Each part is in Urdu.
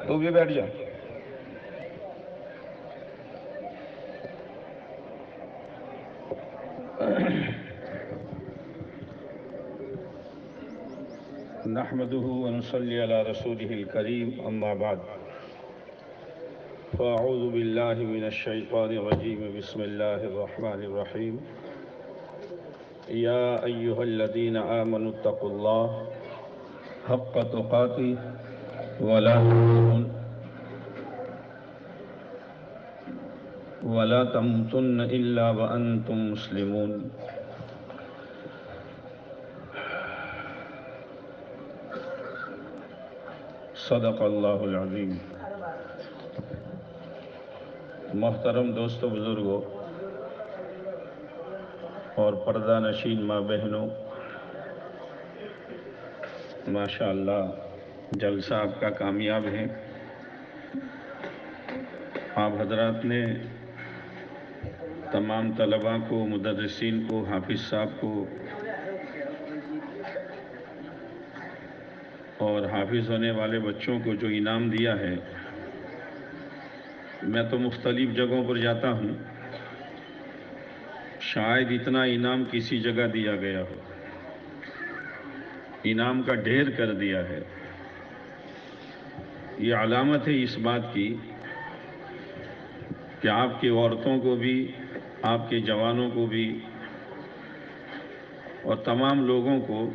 تو بھی بیٹھ جا. نحمده ونصلي على رسوله الكريم أما بعد فأعوذ بالله من الشيطان الرجيم بسم الله الرحمن الرحيم يا أيها الذين آمنوا اتقوا الله حق تقاته ولا تموتن إلا وأنتم مسلمون. صدق اللہ العظیم. محترم دوستو، بزرگوں اور پردہ نشین ماں بہنوں، ماشاء اللہ جلسہ آپ کا کامیاب ہے. آپ حضرات نے تمام طلباء کو، مدرسین کو، حافظ صاحب کو اور حافظ ہونے والے بچوں کو جو انعام دیا ہے، میں تو مختلف جگہوں پر جاتا ہوں، شاید اتنا انعام کسی جگہ دیا گیا ہو. انعام کا ڈھیر کر دیا ہے. یہ علامت ہے اس بات کی کہ آپ کی عورتوں کو بھی، آپ کے جوانوں کو بھی اور تمام لوگوں کو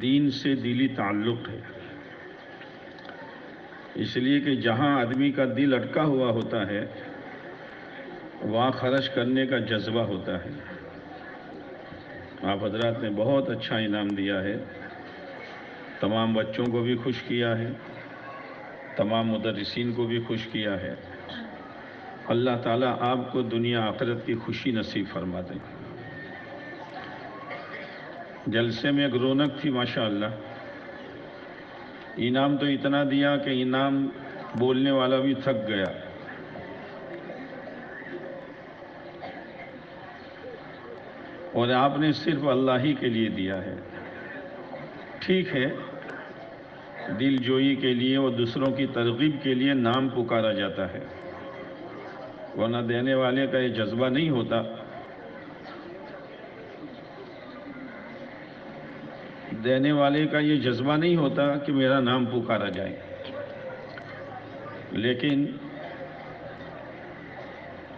دین سے دلی تعلق ہے. اس لیے کہ جہاں آدمی کا دل اٹکا ہوا ہوتا ہے وہاں خرچ کرنے کا جذبہ ہوتا ہے. آپ حضرات نے بہت اچھا انعام دیا ہے. تمام بچوں کو بھی خوش کیا ہے، تمام مدرسین کو بھی خوش کیا ہے. اللہ تعالیٰ آپ کو دنیا آخرت کی خوشی نصیب فرما دے. جلسے میں ایک رونق تھی ماشاءاللہ. انعام تو اتنا دیا کہ انعام بولنے والا بھی تھک گیا. اور آپ نے صرف اللہ ہی کے لیے دیا ہے. ٹھیک ہے، دل جوئی کے لیے اور دوسروں کی ترغیب کے لیے نام پکارا جاتا ہے، ورنہ دینے والے کا یہ جذبہ نہیں ہوتا. دینے والے کا یہ جذبہ نہیں ہوتا کہ میرا نام پکارا جائے. لیکن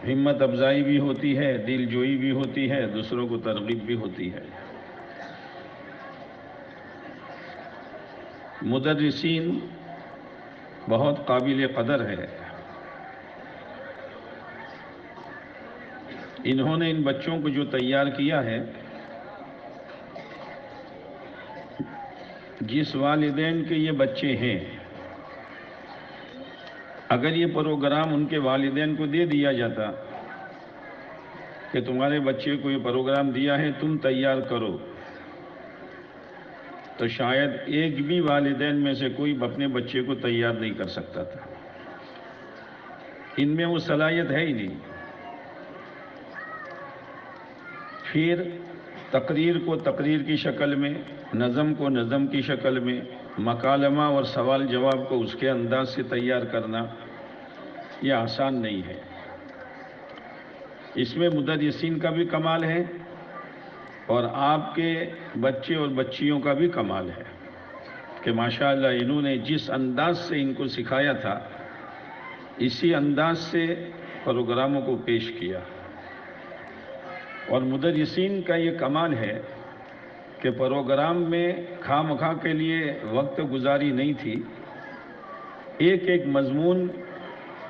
ہمت افزائی بھی ہوتی ہے، دل جوئی بھی ہوتی ہے، دوسروں کو ترغیب بھی ہوتی ہے. مدرسین بہت قابل قدر ہے. انہوں نے ان بچوں کو جو تیار کیا ہے، جس والدین کے یہ بچے ہیں، اگر یہ پروگرام ان کے والدین کو دے دیا جاتا کہ تمہارے بچے کو یہ پروگرام دیا ہے تم تیار کرو، تو شاید ایک بھی والدین میں سے کوئی اپنے بچے کو تیار نہیں کر سکتا تھا. ان میں وہ صلاحیت ہے ہی نہیں. پھر تقریر کو تقریر کی شکل میں، نظم کو نظم کی شکل میں، مکالمہ اور سوال جواب کو اس کے انداز سے تیار کرنا یہ آسان نہیں ہے. اس میں مدرسین کا بھی کمال ہے اور آپ کے بچے اور بچیوں کا بھی کمال ہے کہ ماشاءاللہ انہوں نے جس انداز سے ان کو سکھایا تھا اسی انداز سے پروگراموں کو پیش کیا. اور مدرسین کا یہ کمال ہے کہ پروگرام میں خواہ مخواہ کے لیے وقت گزاری نہیں تھی. ایک ایک مضمون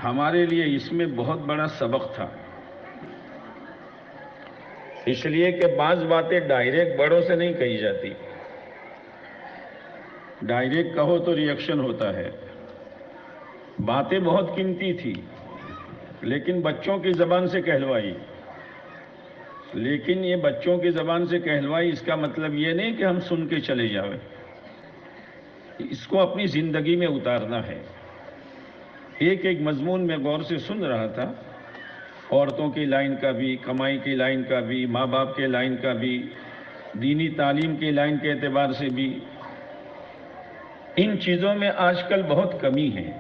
ہمارے لیے اس میں بہت بڑا سبق تھا. اس لیے کہ بعض باتیں ڈائریکٹ بڑوں سے نہیں کہی جاتی. ڈائریکٹ کہو تو ریئیکشن ہوتا ہے. باتیں بہت قیمتی تھی لیکن بچوں کی زبان سے کہلوائی. لیکن یہ بچوں کی زبان سے کہلوائی اس کا مطلب یہ نہیں کہ ہم سن کے چلے جاویں. اس کو اپنی زندگی میں اتارنا ہے. ایک ایک مضمون میں غور سے سن رہا تھا، عورتوں کی لائن کا بھی، کمائی کی لائن کا بھی، ماں باپ کے لائن کا بھی، دینی تعلیم کی لائن کے اعتبار سے بھی. ان چیزوں میں آج کل بہت کمی ہے.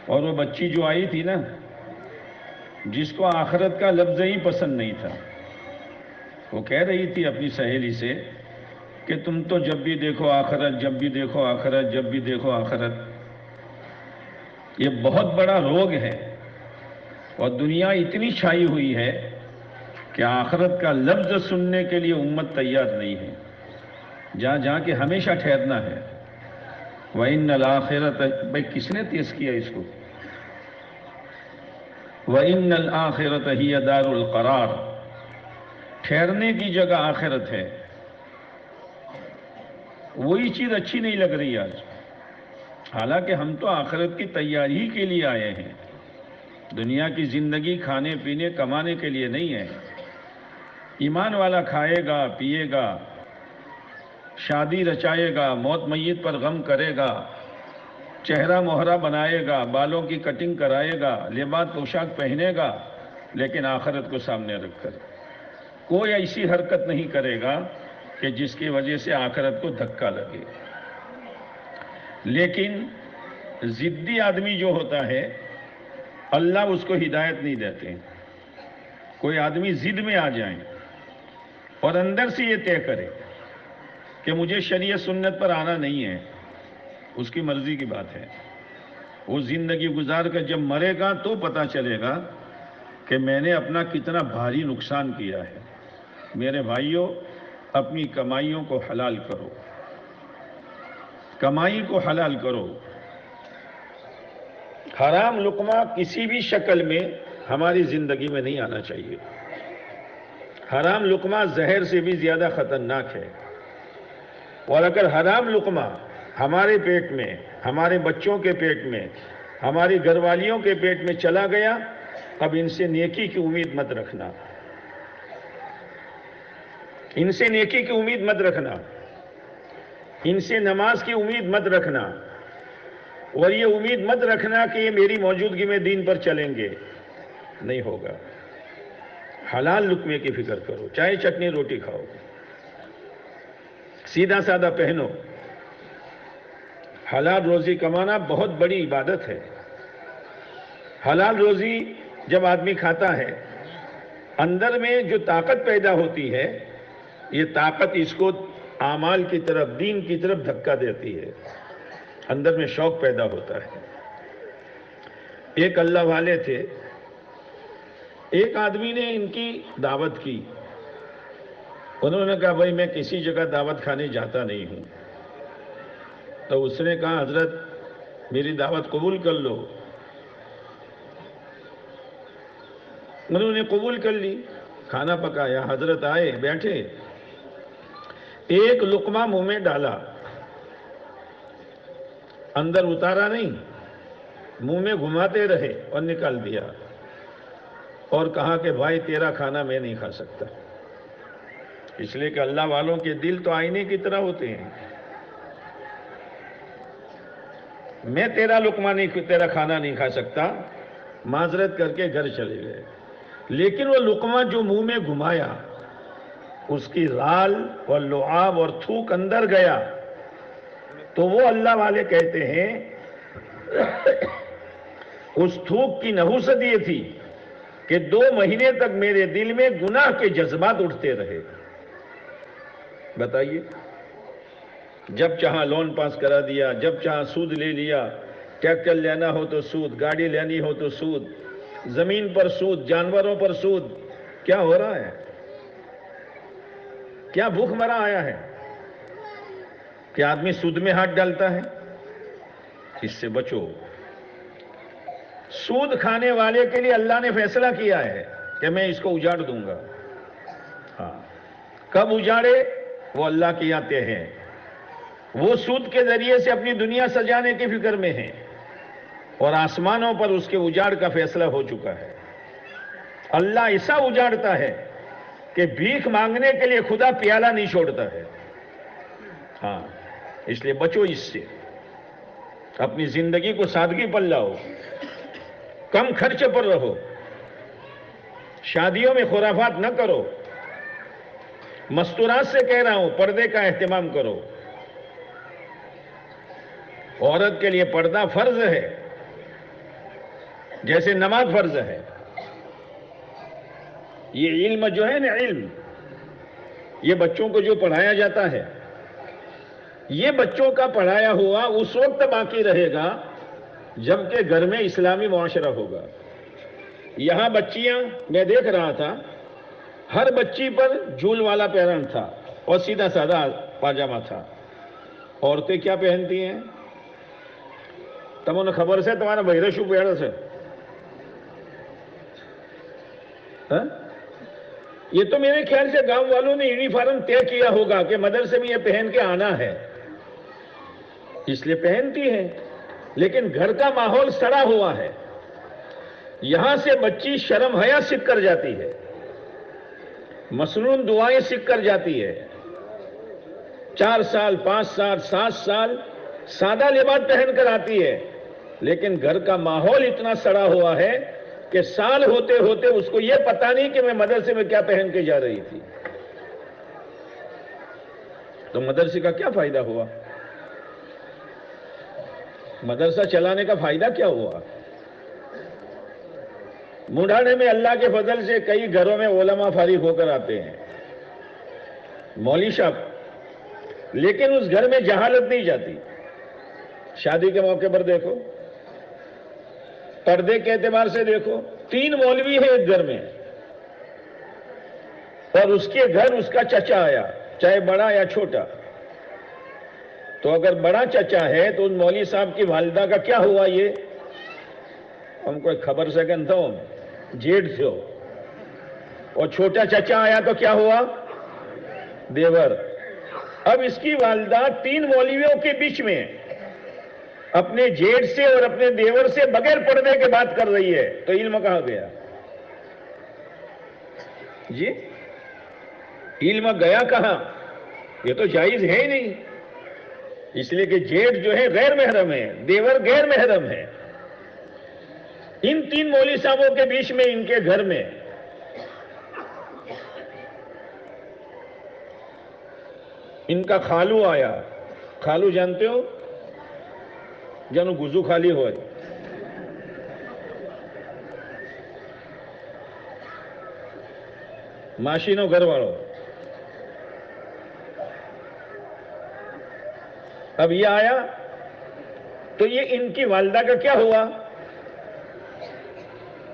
اور وہ بچی جو آئی تھی نا، جس کو آخرت کا لفظ ہی پسند نہیں تھا، وہ کہہ رہی تھی اپنی سہیلی سے کہ تم تو جب بھی دیکھو آخرت، جب بھی دیکھو آخرت، جب بھی دیکھو آخرت. یہ بہت بڑا روگ ہے، اور دنیا اتنی چھائی ہوئی ہے کہ آخرت کا لفظ سننے کے لیے امت تیار نہیں ہے. جہاں جہاں کہ ہمیشہ ٹھہرنا ہے. وَإِنَّ الْآخِرَةَ، بھائی کس نے تیز کیا اس کو؟ وَإِنَّ الْآخِرَةَ هِيَ دَارُ الْقَرَارِ، ٹھہرنے کی جگہ آخرت ہے. وہی چیز اچھی نہیں لگ رہی آج. حالانکہ ہم تو آخرت کی تیاری کے لیے آئے ہیں، دنیا کی زندگی کھانے پینے کمانے کے لیے نہیں ہے. ایمان والا کھائے گا، پیے گا، شادی رچائے گا، موت میت پر غم کرے گا، چہرہ مہرہ بنائے گا، بالوں کی کٹنگ کرائے گا، لباس پوشاک پہنے گا، لیکن آخرت کو سامنے رکھ کر کوئی ایسی حرکت نہیں کرے گا کہ جس کی وجہ سے آخرت کو دھکا لگے. لیکن ضدی آدمی جو ہوتا ہے، اللہ اس کو ہدایت نہیں دیتے. کوئی آدمی ضد میں آ جائیں اور اندر سے یہ طے کرے کہ مجھے شریعت سنت پر آنا نہیں ہے، اس کی مرضی کی بات ہے. وہ زندگی گزار کر جب مرے گا تو پتہ چلے گا کہ میں نے اپنا کتنا بھاری نقصان کیا ہے. میرے بھائیوں، اپنی کمائیوں کو حلال کرو، کمائی کو حلال کرو. حرام لقمہ کسی بھی شکل میں ہماری زندگی میں نہیں آنا چاہیے. حرام لقمہ زہر سے بھی زیادہ خطرناک ہے. اور اگر حرام لقمہ ہمارے پیٹ میں، ہمارے بچوں کے پیٹ میں، ہماری گھر والیوں کے پیٹ میں چلا گیا، اب ان سے نیکی کی امید مت رکھنا. ان سے نیکی کی امید مت رکھنا، ان سے نماز کی امید مت رکھنا، اور یہ امید مت رکھنا کہ یہ میری موجودگی میں دین پر چلیں گے. نہیں ہوگا. حلال لقمے کی فکر کرو، چائے چٹنی روٹی کھاؤ، سیدھا سادہ پہنو. حلال روزی کمانا بہت بڑی عبادت ہے. حلال روزی جب آدمی کھاتا ہے، اندر میں جو طاقت پیدا ہوتی ہے، یہ طاقت اس کو اعمال کی طرف، دین کی طرف دھکا دیتی ہے. اندر میں شوق پیدا ہوتا ہے. ایک اللہ والے تھے، ایک آدمی نے ان کی دعوت کی. انہوں نے کہا بھائی میں کسی جگہ دعوت کھانے جاتا نہیں ہوں. تو اس نے کہا حضرت میری دعوت قبول کر لو. انہوں نے قبول کر لی. کھانا پکایا، حضرت آئے، بیٹھے، ایک لقمہ منہ میں ڈالا، اندر اتارا نہیں، منہ میں گھماتے رہے اور نکال دیا، اور کہا کہ بھائی تیرا کھانا میں نہیں کھا سکتا. اس لیے کہ اللہ والوں کے دل تو آئینے کی طرح ہوتے ہیں. میں تیرا لقمہ نہیں، تیرا کھانا نہیں کھا سکتا. معذرت کر کے گھر چلے گئے. لیکن وہ لقمہ جو منہ میں گھمایا، اس کی رال اور لعاب اور تھوک اندر گیا. تو وہ اللہ والے کہتے ہیں اس تھوک کی نحوست یہ تھی کہ 2 مہینے تک میرے دل میں گناہ کے جذبات اٹھتے رہے. بتائیے، جب چاہا لون پاس کرا دیا، جب چاہا سود لے لیا، ٹریکٹر لینا ہو تو سود، گاڑی لینی ہو تو سود، زمین پر سود، جانوروں پر سود. کیا ہو رہا ہے؟ کیا بھوک مرا آیا ہے کہ آدمی سود میں ہاتھ ڈالتا ہے؟ اس سے بچو. سود کھانے والے کے لیے اللہ نے فیصلہ کیا ہے کہ میں اس کو اجاڑ دوں گا. ہاں، کب اجاڑے وہ اللہ کی آتے ہیں. وہ سود کے ذریعے سے اپنی دنیا سجانے کی فکر میں ہیں، اور آسمانوں پر اس کے اجاڑ کا فیصلہ ہو چکا ہے. اللہ ایسا اجاڑتا ہے کہ بھیک مانگنے کے لیے خدا پیالہ نہیں چھوڑتا ہے. ہاں، اس لیے بچو اس سے. اپنی زندگی کو سادگی پر لاؤ، کم خرچ پر رہو، شادیوں میں خرافات نہ کرو. مستورات سے کہہ رہا ہوں، پردے کا اہتمام کرو. عورت کے لیے پردہ فرض ہے، جیسے نماز فرض ہے۔ یہ علم جو ہے نا، علم، یہ بچوں کو جو پڑھایا جاتا ہے، یہ بچوں کا پڑھایا ہوا اس وقت باقی رہے گا جبکہ گھر میں اسلامی معاشرہ ہوگا۔ یہاں بچیاں، میں دیکھ رہا تھا، ہر بچی پر جھول والا پیرن تھا اور سیدھا سادہ پاجامہ تھا۔ عورتیں کیا پہنتی ہیں؟ تمہیں خبر سے تمہارا بہرے شو پیڑ سے؟ یہ تو میرے خیال سے گاؤں والوں نے یونیفارم طے کیا ہوگا کہ مدرسے میں یہ پہن کے آنا ہے، اس لیے پہنتی ہے۔ لیکن گھر کا ماحول سڑا ہوا ہے، یہاں سے بچی شرم حیا سیکھ کر جاتی ہے، مسنون دعائیں سیکھ کر جاتی ہے۔ 4 سال 5 سال 7 سال سادہ لباس پہن کر آتی ہے، لیکن گھر کا ماحول اتنا سڑا ہوا ہے کہ سال ہوتے ہوتے اس کو یہ پتا نہیں کہ میں مدرسے میں کیا پہن کے جا رہی تھی۔ تو مدرسے کا کیا فائدہ ہوا؟ مدرسہ چلانے کا فائدہ کیا ہوا؟ مڈھانے میں اللہ کے فضل سے کئی گھروں میں علماء فارغ ہو کر آتے ہیں، مولوی صاحب، لیکن اس گھر میں جہالت نہیں جاتی۔ شادی کے موقع پر دیکھو، پردے کے اعتبار سے دیکھو، 3 مولوی ہیں ایک گھر میں، اور اس کے گھر اس کا چچا آیا، چاہے بڑا یا چھوٹا۔ تو اگر بڑا چچا ہے تو ان مولوی صاحب کی والدہ کا کیا ہوا؟ یہ ہم کو خبر سکن تھا، جیٹ سے ہو، اور چھوٹا چچا آیا تو کیا ہوا؟ دیور۔ اب اس کی والدہ 3 مولویوں کے بیچ میں اپنے جیٹ سے اور اپنے دیور سے بغیر پردے کے بات کر رہی ہے، تو علم کہاں گیا؟ جی علم گیا کہاں؟ یہ تو جائز ہے ہی نہیں، اس لیے کہ جیٹ جو ہے غیر محرم ہے، دیور غیر محرم ہے۔ ان 3 مولوی صاحبوں کے بیچ میں، ان کے گھر میں ان کا خالو آیا۔ خالو جانتے ہو؟ جانو گزو خالی ہوئے، ماشینوں گھر والوں۔ اب یہ آیا تو یہ ان کی والدہ کا کیا ہوا؟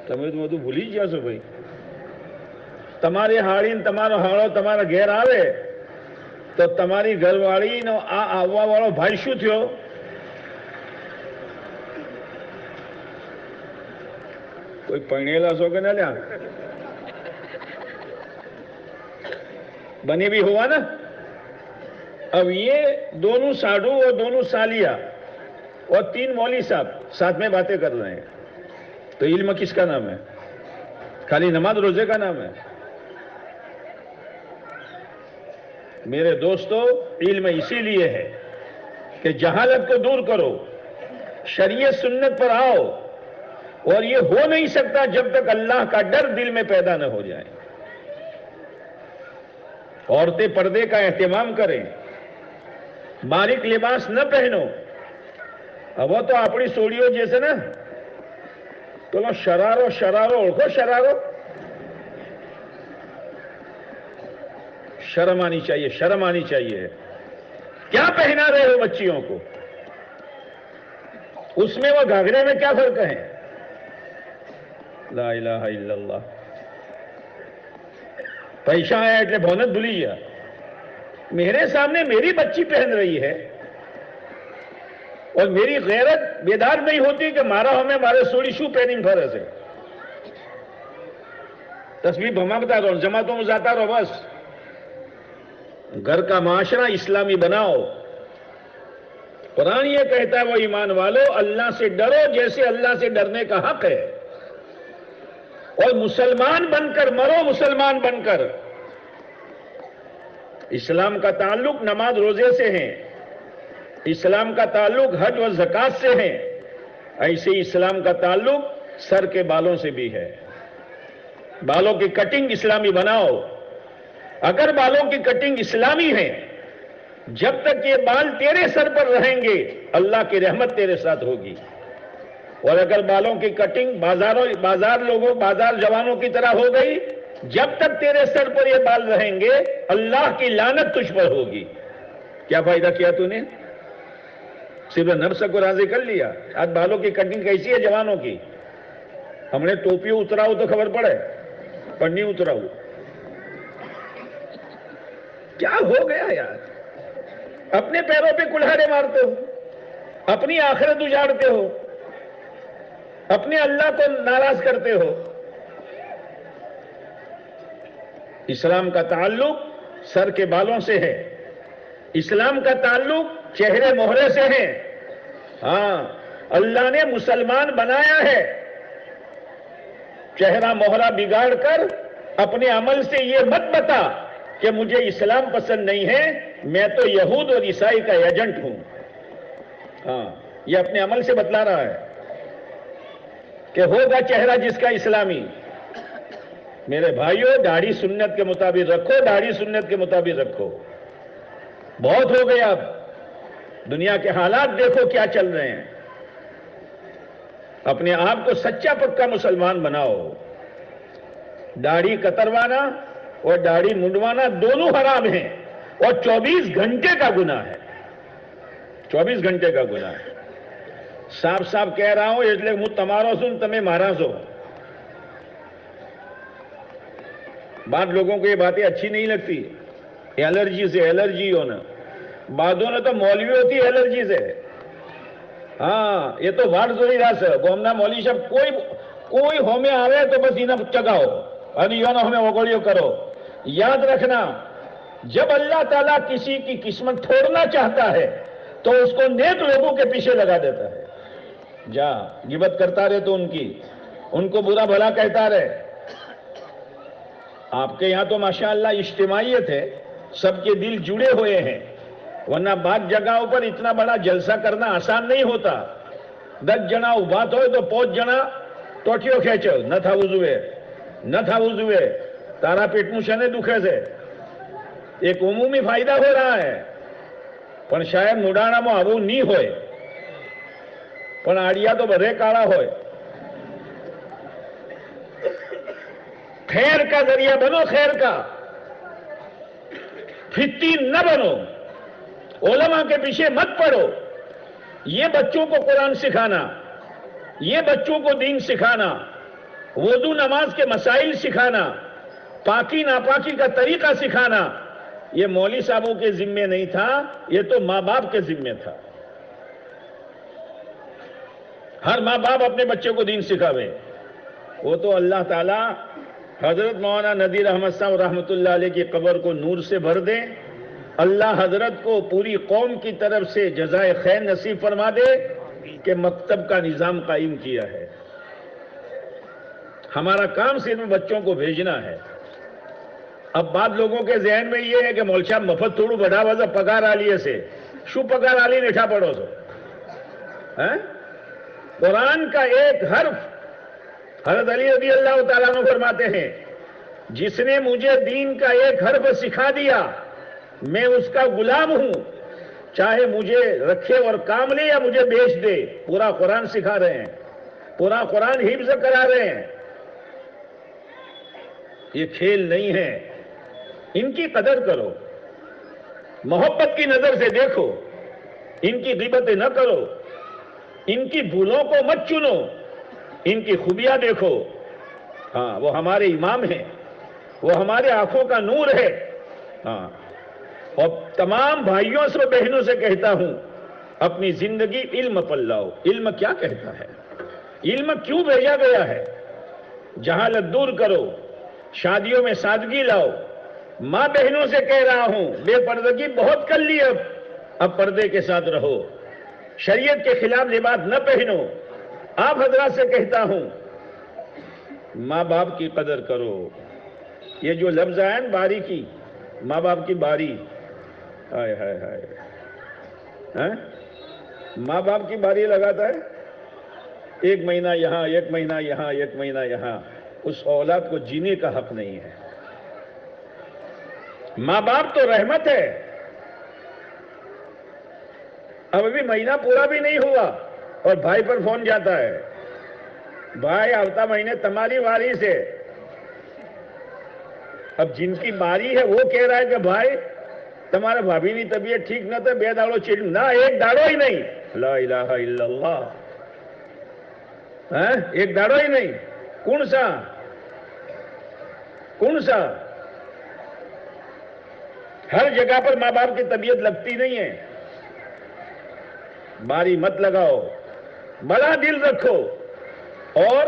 تمہیں تو بھولی جا سو بھائی، تمہارے ہاڑین تمہارو ہاڑو تمہارا گھر آوے تو تمہاری گھر واળી નો આ આવવા વાળો ભાઈ શું થયો؟ کوئی پرણેલા છો કે ના લ્યા؟ بنے بھی ہوا نا۔ اب یہ دونوں ساڈو اور دونوں سالیہ اور 3 مولوی صاحب ساتھ میں باتیں کر رہے ہیں، تو علم کس کا نام ہے؟ خالی نماز روزے کا نام ہے؟ میرے دوستو، علم اسی لیے ہے کہ جہالت کو دور کرو، شریعت سنت پر آؤ، اور یہ ہو نہیں سکتا جب تک اللہ کا ڈر دل میں پیدا نہ ہو جائے۔ عورتیں پردے کا اہتمام کریں، باریک لباس نہ پہنو۔ اب وہ تو اپنی سوڑیوں جیسے نا، تو شرارو شرارو اوڑکھو، شرارو، شرم آنی چاہیے، شرم آنی چاہیے۔ کیا پہنا رہے ہو بچیوں کو؟ اس میں وہ گھاگھرے میں کیا فرق ہے؟ لا الہ الا اللہ۔ پیسہ آیا اٹلے بھونت بھولی گیا۔ میرے سامنے میری بچی پہن رہی ہے اور میری غیرت بیدار نہیں ہوتی کہ مارا ہمیں مارے سوڑی شو پہنیں پھر سے تصویر بھمکتا رہو، جماعتوں میں جاتا رہو، بس۔ گھر کا معاشرہ اسلامی بناؤ۔ قرآن یہ کہتا ہے، وہ ایمان والو اللہ سے ڈرو جیسے اللہ سے ڈرنے کا حق ہے، اور مسلمان بن کر مرو، مسلمان بن کر۔ اسلام کا تعلق نماز روزے سے ہے، اسلام کا تعلق حج و زکوٰۃ سے ہے، ایسے اسلام کا تعلق سر کے بالوں سے بھی ہے۔ بالوں کی کٹنگ اسلامی بناؤ۔ اگر بالوں کی کٹنگ اسلامی ہے، جب تک یہ بال تیرے سر پر رہیں گے اللہ کی رحمت تیرے ساتھ ہوگی، اور اگر بالوں کی کٹنگ بازار جوانوں کی طرح ہو گئی، جب تک تیرے سر پر یہ بال رہیں گے اللہ کی لعنت تجھ پر ہوگی۔ کیا فائدہ کیا تو نے؟ صرف نفس کو راضی کر لیا۔ آج بالوں کی کٹنگ کیسی ہے جوانوں کی؟ ہم نے ٹوپی اتراؤ تو خبر پڑے، پر نہیں اتراؤ۔ کیا ہو گیا یار؟ اپنے پیروں پہ کلہاڑے مارتے ہو، اپنی آخرت اجاڑتے ہو، اپنے اللہ کو ناراض کرتے ہو۔ اسلام کا تعلق سر کے بالوں سے ہے، اسلام کا تعلق چہرے مہرے سے ہے۔ ہاں، اللہ نے مسلمان بنایا ہے، چہرہ مہرہ بگاڑ کر اپنے عمل سے یہ مت بتا کہ مجھے اسلام پسند نہیں ہے، میں تو یہود اور عیسائی کا ایجنٹ ہوں۔ ہاں، یہ اپنے عمل سے بتلا رہا ہے کہ ہوگا چہرہ جس کا اسلامی۔ میرے بھائیوں، داڑھی سنت کے مطابق رکھو، داڑھی سنت کے مطابق رکھو۔ بہت ہو گیا، اب دنیا کے حالات دیکھو کیا چل رہے ہیں۔ اپنے آپ کو سچا پکا مسلمان بناؤ۔ داڑھی کتروانا اور داڑھی منڈوانا دونوں حرام ہیں، اور 24 گھنٹے کا گناہ ہے، 24 گھنٹے کا گناہ ہے۔ صاف صاف کہہ رہا ہوں، اس لیے مجھ تمہارا سن تمہیں مارا سو۔ بعض لوگوں کو یہ باتیں اچھی نہیں لگتی، الرجی سے الرجی ہونا، بعضوں نے تو مولوی ہوتی ہے الرجی سے۔ ہاں، یہ تو واٹ زوری راس ہے گومنا مولوی صاحب کوئی ہومے آ رہے تو بس انہیں چگاؤ اور یہ نہ ہمیں اوگڑیو کرو۔ یاد رکھنا، جب اللہ تعالیٰ کسی کی قسمت توڑنا چاہتا ہے تو اس کو نیک لوگوں کے پیچھے لگا دیتا ہے۔ جا غیبت کرتا رہے تو ان کو برا بھلا کہتا رہے۔ آپ کے یہاں تو ماشاءاللہ اجتماعیت ہے، سب کے دل جڑے ہوئے ہیں، ورنہ بعض جگہوں پر اتنا بڑا جلسہ کرنا آسان نہیں ہوتا۔ 10 جنا بات ہوئے تو 5 جنا ٹوٹیو کھینچو، نہ تھا وضوئے تارا پیٹ مشنے دکھے سے۔ ایک عمومی فائدہ ہو رہا ہے، پر شاید مڈانا میں آવું نہیں ہوئے، پر آڑیا تو بدھے کاڑا ہوئے۔ خیر کا ذریعہ بنو، خیر کا فتنی نہ بنو، علماء کے پیچھے مت پڑو۔ یہ بچوں کو قرآن سکھانا، یہ بچوں کو دین سکھانا، وضو نماز کے مسائل سکھانا، پاکی ناپاکی کا طریقہ سکھانا، یہ مولوی صاحبوں کے ذمے نہیں تھا، یہ تو ماں باپ کے ذمے تھا۔ ہر ماں باپ اپنے بچے کو دین سکھاوے۔ وہ تو اللہ تعالیٰ حضرت مولانا نذیر احمد صاحب رحمۃ اللہ علیہ کی قبر کو نور سے بھر دے، اللہ حضرت کو پوری قوم کی طرف سے جزائے خیر نصیب فرما دے کہ مکتب کا نظام قائم کیا ہے۔ ہمارا کام صرف بچوں کو بھیجنا ہے۔ اب بعض لوگوں کے ذہن میں یہ ہے کہ مول صاحب مفت تھوڑو بڑا وزا پگار آلیے سے شو پگار آلی نٹھا پڑو سو۔ قرآن کا ایک حرف، حضرت علی رضی اللہ تعالیٰ عنہ فرماتے ہیں، جس نے مجھے دین کا ایک حرف سکھا دیا میں اس کا غلام ہوں، چاہے مجھے رکھے اور کام لے یا مجھے بیچ دے۔ پورا قرآن سکھا رہے ہیں، پورا قرآن حفظ کرا رہے ہیں۔ یہ کھیل نہیں ہے، ان کی قدر کرو، محبت کی نظر سے دیکھو، ان کی غیبتیں نہ کرو، ان کی بھولوں کو مت چنو، ان کی خوبیاں دیکھو۔ ہاں، وہ ہمارے امام ہیں، وہ ہمارے آنکھوں کا نور ہے۔ ہاں، اور تمام بھائیوں سے بہنوں سے کہتا ہوں، اپنی زندگی علم پر لاؤ۔ علم کیا کہتا ہے، علم کیوں بھیجا گیا ہے، جہالت دور کرو، شادیوں میں سادگی لاؤ۔ ماں بہنوں سے کہہ رہا ہوں، بے پردگی بہت کر لی، اب پردے کے ساتھ رہو، شریعت کے خلاف لباس نہ پہنو۔ آپ حضرات سے کہتا ہوں، ماں باپ کی قدر کرو۔ یہ جو لفظ آیا نا باری کی، ماں باپ کی باری، ہائے ہائے ہائے، ماں باپ کی باری لگاتا ہے، 1 مہینہ یہاں، 1 مہینہ یہاں، 1 مہینہ یہاں، اس اولاد کو جینے کا حق نہیں ہے۔ ماں باپ تو رحمت ہے، اب ابھی مہینہ پورا بھی نہیں ہوا اور بھائی پر فون جاتا ہے، بھائی آتا مہینے تمہاری واری سے. اب جن کی باری ہے وہ کہہ رہا ہے کہ بھائی تمہارا بھابھی کی طبیعت ٹھیک نہ تھا، 2 داڑو چیڑ نہ، 1 داڑو ہی نہیں. لا الہ الا اللہ. 1 داڑو ہی نہیں. کون سا؟ ہر جگہ پر ماں باپ کی طبیعت لگتی نہیں ہے. باری مت لگاؤ، بڑا دل رکھو اور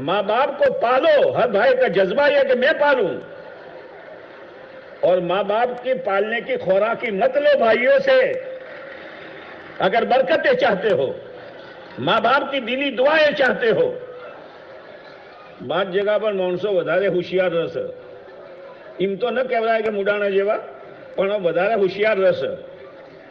ماں باپ کو پالو. ہر بھائی کا جذبہ یہ کہ میں پالوں، اور ماں باپ کی پالنے کی خوراکی مت لو بھائیوں سے. اگر برکتیں چاہتے ہو، ماں باپ کی دلی دعائیں چاہتے ہو. بعض جگہ پر માણસો વધારે હોશિયાર રહેશે. એમ તો ન કહેવાય કે મુડાણા જેવા, પણ વધારે હોશિયાર રહેશે,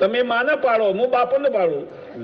તમે માં ન પાડો, હું બાપો ન પાડું.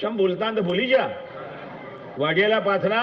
શમ બોલતા તો ભૂલી જા. વાઘેલા પાથરા,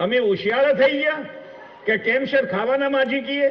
અમે હોશિયાર થઈ ગયા કે કેમ ખાવાના માજી કીએ.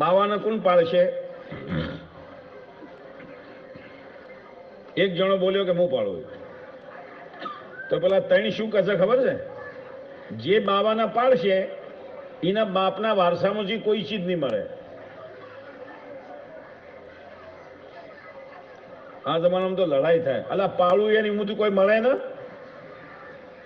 બાવાને કોણ પાળશે? એક જણો બોલ્યો કે હું પાળું. તો પેલા 3 શું કરશે ખબર છે? જે બાવાને પાળશે એના બાપના વારસામાં જે કોઈ ચીજ નહીં મળે. આ જમાનામાં તો લડાઈ થાય, અલા પાળું એની મુદ્દે કોઈ મળે ના.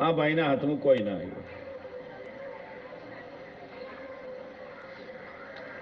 આ ભાઈના હાથમાં કોઈ ના આવ્યું.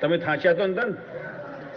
તમે થાચ્યા તો અંદર?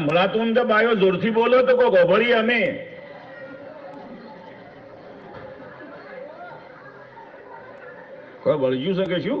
મળાતું તો ભાઈઓ જોરથી બોલો તો કોઈ ગોભરી અમે. કોઈ વળગ્યું શકે શું?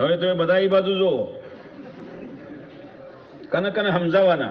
હવે તમે બધા એ બાજુ જો, કને કને સમજાવવાના.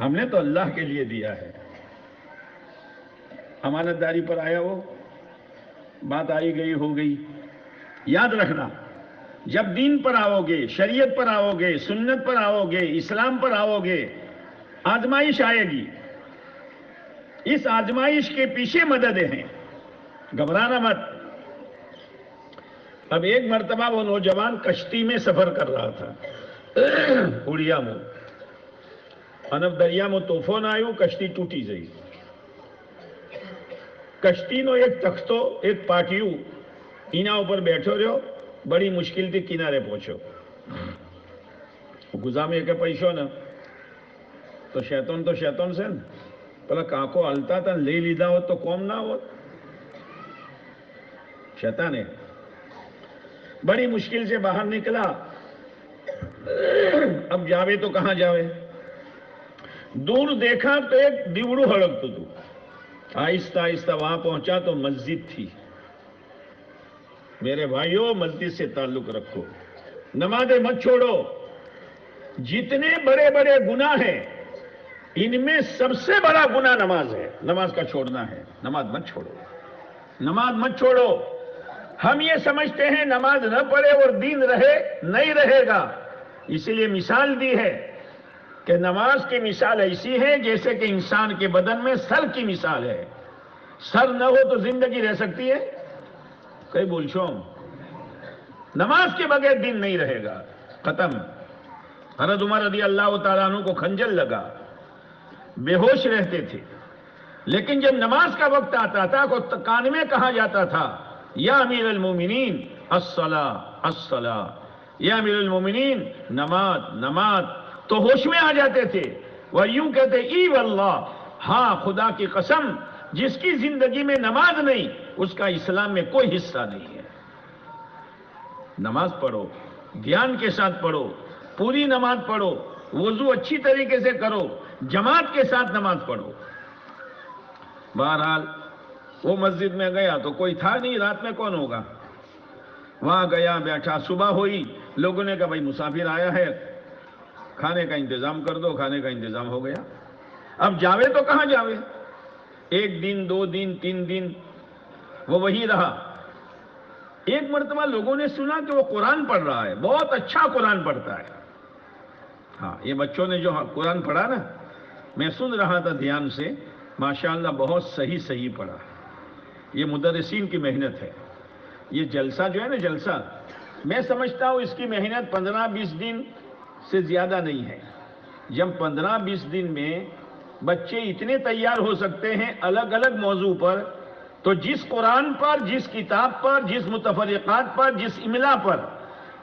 ہم نے تو اللہ کے لیے دیا ہے. امانت داری پر آیا وہ بات آئی گئی ہو گئی. یاد رکھنا، جب دین پر آؤ گے، شریعت پر آؤ گے، سنت پر آؤ گے، اسلام پر آؤ گے، آزمائش آئے گی. اس آزمائش کے پیچھے مددیں ہیں، گھبرانا مت. اب ایک مرتبہ وہ نوجوان کشتی میں سفر کر رہا تھا اڑیا میں. انب دریا میں طوفان آیو، کشتی ٹوٹی گئی. کشتی نو ایک تختو ایک پاٹیو اینا اوپر بیٹھو رہو، بڑی مشکل تھی کنارے پہنچو. گزا میں ایک پیسو نا تو شیطان سے نا پہلا کانکو ہلتا تھا، لے لیدہ ہو تو قوم نہ ہو. شیطان ہے. بڑی مشکل سے باہر نکلا. اب جاوے تو کہاں جاوے؟ دور دیکھا تو ایک دیوڑو ہڑک تو. آہستہ آہستہ وہاں پہنچا تو مسجد تھی. میرے بھائیوں، مسجد سے تعلق رکھو، نمازیں مت چھوڑو. جتنے بڑے بڑے گناہ ہیں ان میں سب سے بڑا گناہ نماز ہے. نماز کا چھوڑنا ہے. نماز مت چھوڑو، نماز مت چھوڑو. ہم یہ سمجھتے ہیں نماز نہ پڑھے اور دین رہے، نہیں رہے گا. اسی لیے مثال دی ہے کہ نماز کی مثال ایسی ہے جیسے کہ انسان کے بدن میں سر کی مثال ہے. سر نہ ہو تو زندگی رہ سکتی ہے؟ کئی بول چھو، نماز کے بغیر دین نہیں رہے گا. ختم. حضرت عمر رضی اللہ تعالیٰ عنہ کو خنجر لگا، بے ہوش رہتے تھے، لیکن جب نماز کا وقت آتا تھا تو کان میں کہا جاتا تھا یا امیر المومنین الصلاۃ الصلاۃ، یا امیر المومنین نماز نماز. تو ہوش میں آ جاتے تھے. وہ یوں کہتے ای واللہ، ہاں خدا کی قسم، جس کی زندگی میں نماز نہیں اس کا اسلام میں کوئی حصہ نہیں ہے. نماز پڑھو، دھیان کے ساتھ پڑھو، پوری نماز پڑھو، وضو اچھی طریقے سے کرو، جماعت کے ساتھ نماز پڑھو. بہرحال وہ مسجد میں گیا تو کوئی تھا نہیں، رات میں کون ہوگا؟ وہاں گیا، بیٹھا. صبح ہوئی، لوگوں نے کہا بھائی مسافر آیا ہے، کھانے کا انتظام کر دو. کھانے کا انتظام ہو گیا. اب جاوے تو کہاں جاوے؟ ایک دن، 2 دن، 3 دن وہ وہی رہا. ایک مرتبہ لوگوں نے سنا کہ وہ قرآن پڑھ رہا ہے، بہت اچھا قرآن پڑھتا ہے. ہاں، یہ بچوں نے جو قرآن پڑھا نا، میں سن رہا تھا دھیان سے، ماشاءاللہ بہت صحیح پڑھا. یہ مدرسین کی محنت ہے. یہ جلسہ جو ہے نا، جلسہ، میں سمجھتا ہوں اس کی محنت 15-20 دن سے زیادہ نہیں ہے. جب 15-20 دن میں بچے اتنے تیار ہو سکتے ہیں الگ الگ موضوع پر، تو جس قرآن پر، جس کتاب پر، جس متفرقات پر، جس املا پر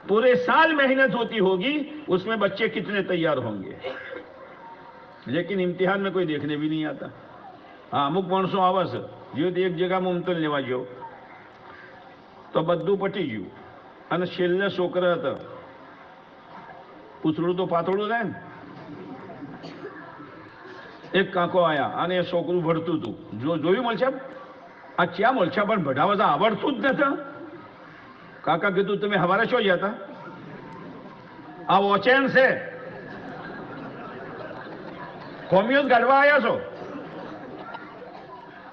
پورے سال محنت ہوتی ہوگی، اس میں بچے کتنے تیار ہوں گے. لیکن امتحان میں کوئی دیکھنے بھی نہیں آتا. ہاں، امک مانسو آواز جو ایک جگہ ممتن لیوا جو તો બધું પટી ગયું અને છેલ્લે છોકરા હતા, પૂછડું તો પાતળું રહે ને. એક કાંકો આયા અને એ છોકરું ભણતું હતું. જોયું મળશે આ ક્યાં મળશે પણ ભણાવવા આવડતું જ નતા. કાકા કીધું તમે હવારે શું ગયા હતા? આ વોચેન છે, કોમ્યુઝ ગાડવા આવ્યા છો?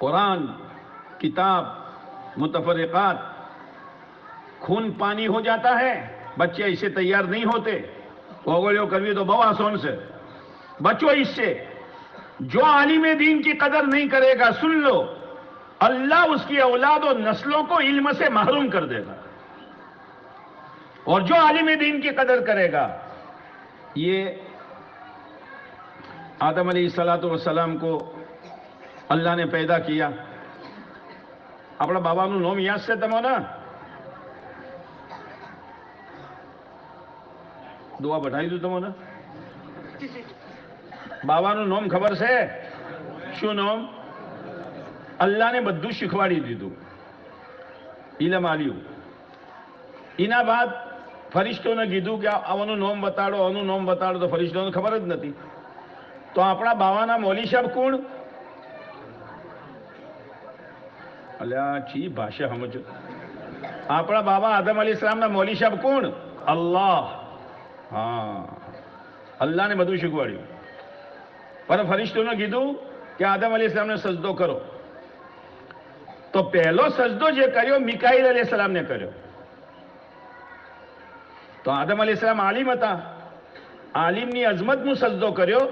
قرآن، کتاب، متفرقات خون پانی ہو جاتا ہے. بچے اسے تیار نہیں ہوتے. اوگلیو کروی تو بہت آسان سے. بچوں اس سے جو عالم دین کی قدر نہیں کرے گا، سن لو، اللہ اس کی اولاد اور نسلوں کو علم سے محروم کر دے گا. اور جو عالم دین کی قدر کرے گا، یہ آدم علیہ السلام کو اللہ نے پیدا کیا. اپنا بابا نو نوم یاد سے تمو نا دعا بٹھائی دوں تمو نا. بابا نو نوم خبر سے شو نوم؟ اللہ نے بدو شکھواڑی دیدو، علم آلیو. اینا بعد فرشتوں نے کیدھوں کہ آونو نوم بتاڑو، آونو نوم بتاڑو، تو فرشتوں نے خبر જ નથી. તો આપણા બાવાના મૌલી સાહેબ કોણ? અલ્યા ચી ભાષા સમજો. આપણા બાબા આદમ અલી ઇસ્લામના મૌલી સાહેબ કોણ? અલ્લાહ. હા, અલ્લાહને બધું શીખવાડ્યું. પણ ફરિશ્તોને કીધું કે આદમ અલી ઇસ્લામને સજદો કરો. તો પહેલો સજદો જે કર્યો મિકાઈલ અલી સલામને કર્યો. તો આદમ અલી ઇસ્લામ આલિમ હતા. આલિમની અઝમતનું સજદો કર્યો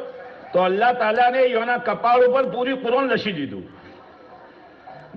તો અલ્લાહ તાલાને યોના કપાળ ઉપર પૂરી કુરાન લખી દીધું.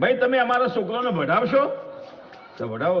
ભાઈ તમે અમારા છોકરાને ભણાવશો તો ભણાવો.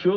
શું?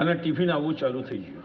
અને ટિફિન આવવું ચાલુ થઈ ગયું.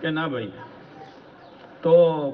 કે ના ભાઈ. તો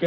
કે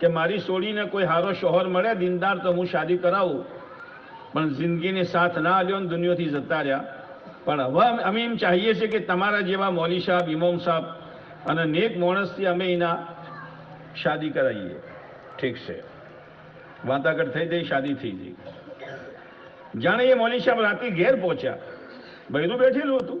કે મારી છોડીને કોઈ હારો શોહર મળે દીનદાર તો હું શાદી કરાવું. પણ જિંદગીને સાથ ના આલ્યો ને દુનિયાથી જતા રહ્યા. પણ હવે અમે એમ ચાહીએ છીએ કે તમારા જેવા મૌલી સાહેબ, ઇમામ સાહેબ અને નેક માણસથી અમે એના શાદી કરાવીએ. ઠીક છે, વાતાઘાટ થઈ ગઈ, શાદી થઈ ગઈ. જાણે એ મૌલી સાહેબ રાતે ઘેર પહોંચ્યા, બૈરું બેઠેલું હતું.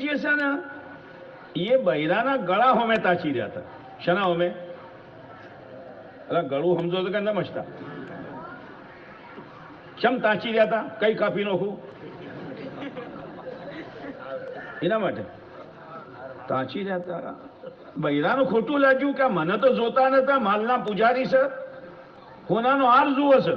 જે છે ને એ બૈરાના ગળા હોમે તાચી રહ્યા હતા. શના હોમે? ગળું સમજો તો કે નમસ્તા. ચમ તાચી રહ્યા હતા? કઈ કાપી નાખું એના માટે તાચી રહ્યા હતા. બૈરાનું ખોટું લાગ્યું કે મને તો જોતા નતા, માલના પૂજારી છે, હોનાનો હાર જુઓ છે.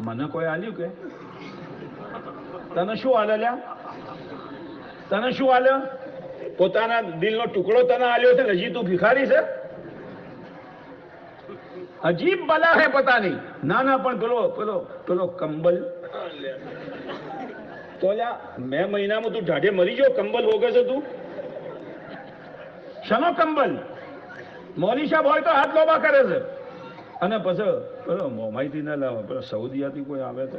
મને કોઈ આલ્યું કે તને શું આલ્યા? તને શું આલ્યો? પોતાના દિલનો ટુકડો તને આલ્યો છે, હજી તું ભિખારી છે? અજીબ બલા હે પતા નહીં. ના ના, પણ પેલો પેલો પેલો કંબલ તો અલ્યા મેં મહિનામાં તું ઢાઢે મરી ગયો, કંબલ ભોગે છે તું? શનો કંબલ? મૌલી સાહેબ હોય તો હાથ લોબા કરે છે. અને પછી પેલો મોમાઈથી ના લાવો, પેલો સઉદીયાથી કોઈ આવે તો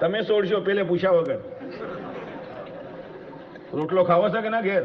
તમે છોડશો પેલે પૂછ્યા વગર? રોટલો ખાવો છે કે ના ઘેર?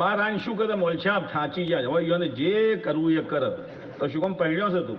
બાર આને શું કરે? મોલછાપ થાચી જાય હોય એને જે કરવું એ કરત. તો શું કામ પહેણ્યો છે તું?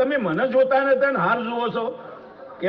તમે મને જોતા નથી ને હાર જુઓ છો? કે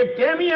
એક કેમ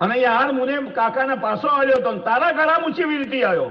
અને એ હાર મને કાકાના પાસો આવ્યો હતો, તારા ગળા ઊંચી વીરતી આવ્યો.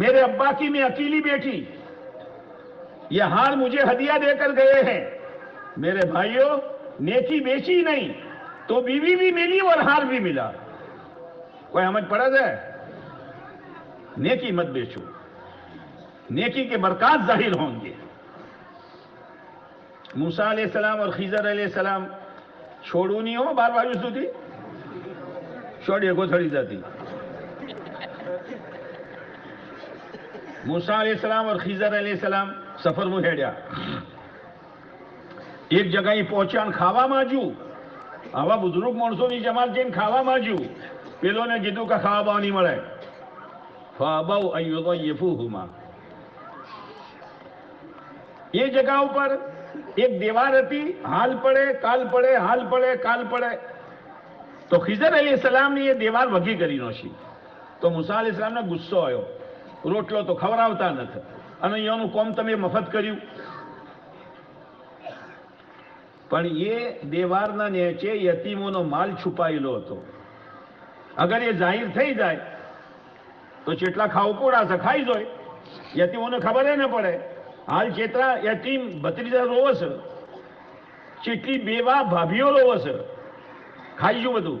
میرے ابا کی میں اکیلی بیٹی، یہ ہار مجھے ہدیہ دے کر گئے ہیں۔ میرے بھائیوں، نیکی بیچی نہیں تو بیوی بھی ملی اور ہار بھی ملا۔ کوئی سمجھ پڑا جائے؟ نیکی مت بیچو، نیکی کے برکات ظاہر ہوں گے۔ موسیٰ علیہ السلام اور خضر علیہ السلام چھوڑو نہیں ہو بار بار سوتی چھوڑیے کو تھڑی جاتی۔ موسیٰ علیہ السلام اور خضر علیہ السلام سفر میں ہیڑیا، ایک جگہ ہی پہنچان کھاوا ماجو، آوا بزرگ مونسوں کی جماعت جن کھاوا ماجو، پیلوں نے گیدو کا کھاوا باؤ نہیں مڑے، فَأَبَوْا أَن يُضَيِّفُوهُمَا۔ یہ جگہوں پر ایک دیوار رہتی، حال پڑے کال پڑے، حال پڑے کال پڑے، تو خضر علیہ السلام نے یہ دیوار وگی کری نوشی، تو موسیٰ علیہ السلام نے غصو آئو، روٹلو تو خبراوتا نہ تھا، અને યોનું કોમ તમે મફત કર્યું. પણ એ દેવારના નીચે યતીમોનો માલ છુપાયેલો હતો. અગર એ જાહેર થઈ જાય તો ચેટલા ખાવકોડા છે ખાઈ જોય, યતીમોને ખબર ન પડે. હાલ ચેટલા યતીમ ભત્રીજા રોવે છે, ચેટલી બેવા ભાભીઓ રોવે છે, ખાઈ જો બધું.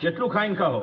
જેટલું ખાઈને ખાઓ.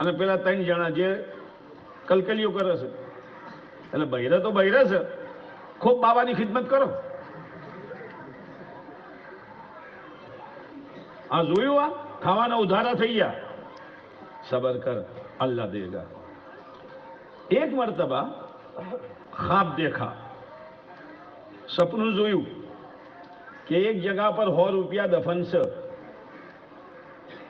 અને પેલા 3 જણા જે કલકલીઓ કરે છે, એટલે બૈરા તો બૈરા છે, ખૂબ બાબાની ખિદમત કરો. આ જોયું, આ ખાવાના ઉધારા થઈ ગયા, સબર કર, અલ્લાહ દેગા. એક મરતબા ખ્વાબ દેખા, સપનું જોયું કે એક જગા પર 100 રૂપિયા દફન છે.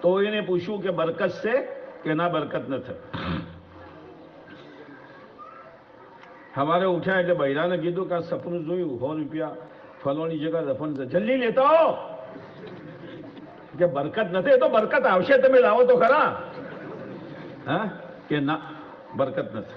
તો એને પૂછ્યું કે બરકત છે કે ના બરકત નથી. સવારે ઉઠ્યા એટલે બૈરાને કીધું કે આ સપનું જોયું, 100 રૂપિયા ફલોની જગ્યા દફન છે, જલ્દી લેતા હો, કે બરકત નથી. તો બરકત આવશે, તમે લાવો તો ખરા. હા, કે ના બરકત નથી.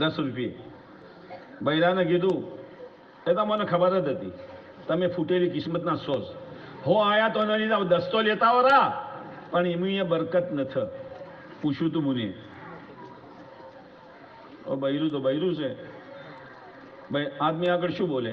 10 રૂપિયે. બૈરાને કીધું એ તો મને ખબર જ હતી, તમે ફૂટેલી કિસ્મતના સોસ હો આયા તો એના લીધે 10 તો લેતા હો રા, પણ એમાં બરકત નથી. પૂછ્યું તું મને, બૈરું તો બૈરું છે ભાઈ, આદમી આગળ શું બોલે.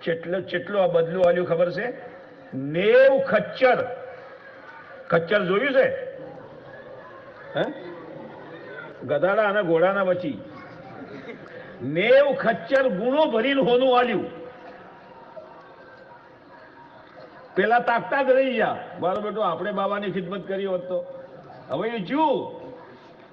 ચેટલો આ બદલું આલ્યું ખબર છે? 90 ખચ્ચર. ખચ્ચર જોયું છે? હે, ગધાડા અને ઘોડાના વચ્ચે 90 ખચ્ચર ગુણો ભરીને હોનું આલ્યું. પેલા તાકતા જ રહી ગયા, મારો બેટો આપણે બાબાની ખિદમત કરી હોત તો. હવે એ જો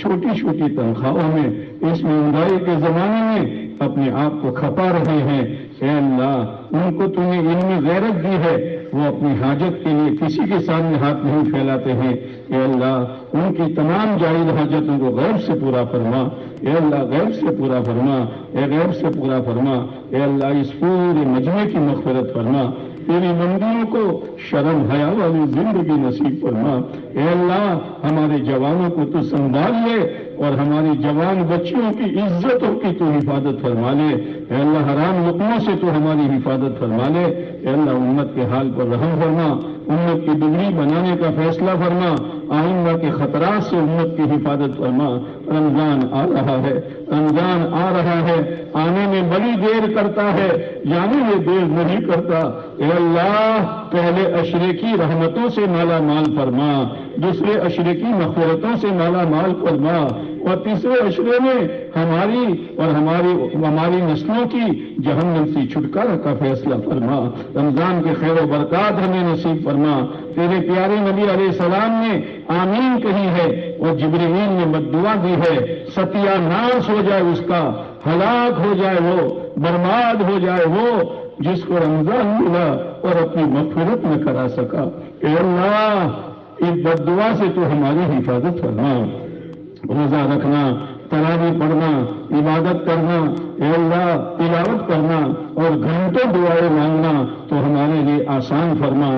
چھوٹی چھوٹی تنخواہوں میں اس مہنگائی کے زمانے میں اپنے آپ کو کھپا رہے ہیں، اے اللہ ان کو تو نے علمی غیرت دی ہے، وہ اپنی حاجت کے لیے کسی کے سامنے ہاتھ نہیں پھیلاتے ہیں، اے اللہ ان کی تمام جائز حاجتوں کو غیب سے پورا فرما، اے اللہ غیب سے پورا فرما، اے غیب سے پورا فرما، اے اللہ اس پورے مجمع کی مغفرت فرما، تیری مندروں کو شرم حیا والی زندگی نصیب فرما، اے اللہ ہمارے جوانوں کو تو سنبھال لے اور ہماری جوان بچیوں کی عزتوں کی تو حفاظت فرما لے، اے اللہ حرام لقموں سے تو ہماری حفاظت فرما لے، اے اللہ امت کے حال پر رحم فرما، امت کی بگڑی بنانے کا فیصلہ فرما، آئندہ کے خطرات سے امت کی حفاظت فرما۔ رمضان آ رہا ہے، رمضان آ رہا ہے، آنے میں بڑی دیر کرتا ہے، جانے میں دیر نہیں کرتا، اے اللہ پہلے عشرے کی رحمتوں سے مالا مال فرما، دوسرے عشرے کی مغفرتوں سے مالا مال فرما، اور تیسرے عشرے میں ہماری اور ہماری نسلوں کی جہنم سے چھٹکارا کا فیصلہ فرما، رمضان کے خیر و برکات ہمیں نصیب فرما۔ تیرے پیارے نبی علیہ السلام نے آمین کہی ہے اور جبرائیل نے بددعا دی ہے، ستیہ ناش ہو جائے اس کا، ہلاک ہو جائے وہ، برباد ہو جائے وہ جس کو رمضان ملا اور اپنی مغفرت نہ کرا سکا۔ اے اللہ اس بددعا سے تو ہماری حفاظت فرما، روزہ رکھنا، تراویح پڑھنا، عبادت کرنا، اے اللہ تلاوت کرنا اور گھنٹوں دعائیں مانگنا تو ہمارے لیے آسان فرما۔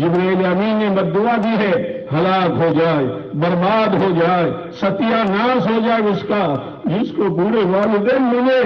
جبرائیل امین نے بددعا دی ہے، ہلاک ہو جائے، برباد ہو جائے، ستیہ ناش ہو جائے اس کا جس کو بوڑھے والدین ملے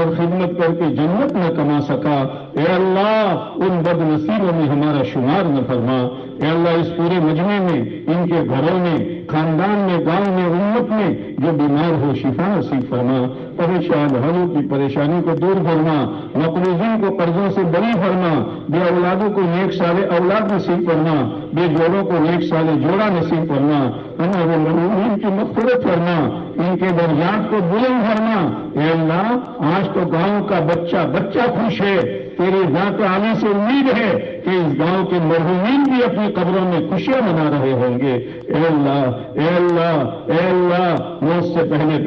اور خدمت کر کے جنت نہ کما سکا۔ اے اللہ ان بد نصیبوں میں ہمارا شمار نہ فرما۔ اے اللہ اس پورے مجمع میں، ان کے گھروں میں، خاندان میں، گاؤں میں، امت میں جو بیمار ہو شفا نصیب فرما، پریشان حالوں کی پریشانی کو دور فرما، مقروضین کو قرضوں سے بری فرما، بے اولادوں کو نیک سالے اولاد نصیب فرما، بے جوڑوں کو نیک سالے جوڑا نصیب فرما، ہمارے مرحومین کی مغفرت فرما، ان کے درجات کو بلند فرما۔ اے اللہ آج تو گاؤں کا بچہ خوش ہے، تیری ذات عالی سے امید ہے کہ اس گاؤں کے مرحومین بھی اپنی قبروں میں خوشیاں منا رہے ہوں گے۔ اے اللہ اے اللہ اے اللہ موت سے پہلے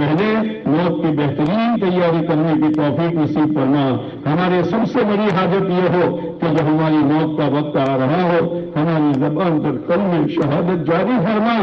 موت کی بہترین تیاری کرنے کی توفیق نصیب فرما۔ ہمارے سب سے بڑی حاجت یہ ہو کہ جب ہماری موت کا وقت آ رہا ہو ہماری زبان پر کلمہ شہادت جاری فرما۔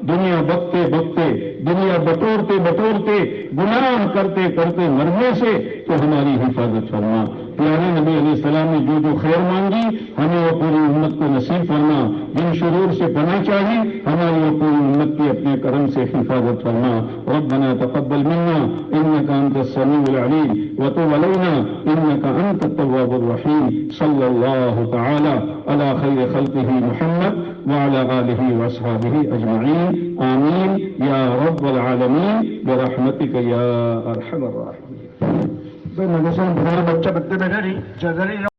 دنیا بکتے دنیا بٹورتے گناہ کرتے مرنے سے تو ہماری حفاظت فرما۔ پیارے نبی علیہ السلام نے جو خیر مانگی ہمیں وہ پوری امت کو نصیب فرما، جن شرور سے پناہ چاہی ہماری وہ پوری امت کی اپنے کرم سے حفاظت فرما۔ ربنا تقبل منا انك انت السميع العليم وتب علينا انك انت التواب الرحيم۔ صلی اللہ تعالی علی خیر خلقه محمد وعلى آله واصحابه اجمعین، آمین یا رب العالمین برحمتک یا ارحم الراحمین۔ بچہ بنتے بیٹھے نہیں